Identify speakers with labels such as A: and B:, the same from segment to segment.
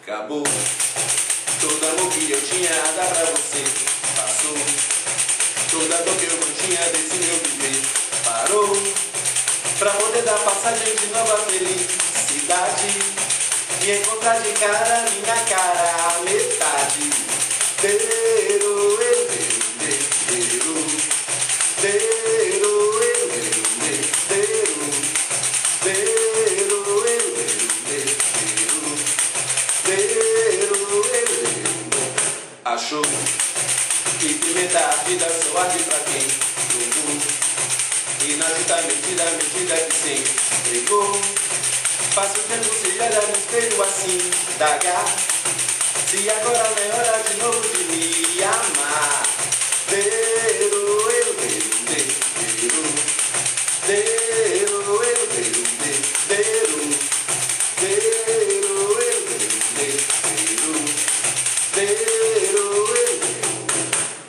A: Acabou todo amor que eu tinha a dar pra você. Passou toda dor que eu mantinha desse meu viver. Parou pra poder dar passagem de nova felicidade e encontrar de cara minha cara a metade. Achou que pimenta a vida só arde pra quem provou, e na justa medida que se entregou. Passa o tempo, se olha no espelho assim, dagar. Se agora não é hora de novo de me amar.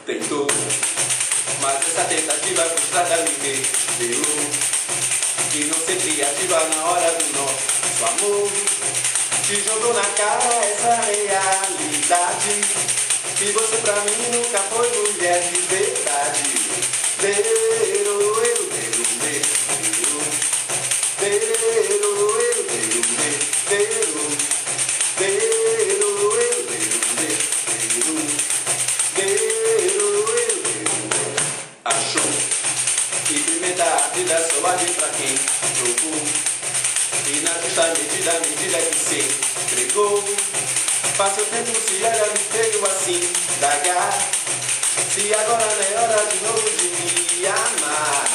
A: Tentou, mas essa tentativa frustrada me revelou que não ser criativa na hora do nosso amor. Te jogou na cara essa realidade, que você pra mim nunca foi mulher de verdade. Achou que pimenta a vida só arde pra quem provou, e na justa medida que se entregou. Passa o tempo, se olha no espelho assim, dagar. Se agora não é hora de novo de me amar.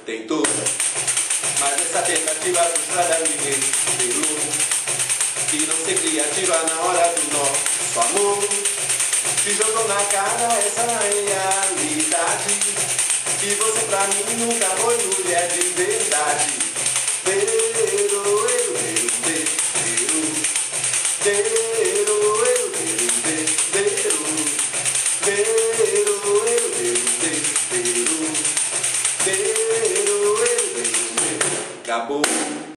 A: Tentou, mas essa tentativa frustrada me revelou que não ser criativa na hora do nosso amor. Te jogou na cara essa realidade, que você pra mim nunca foi mulher de verdade.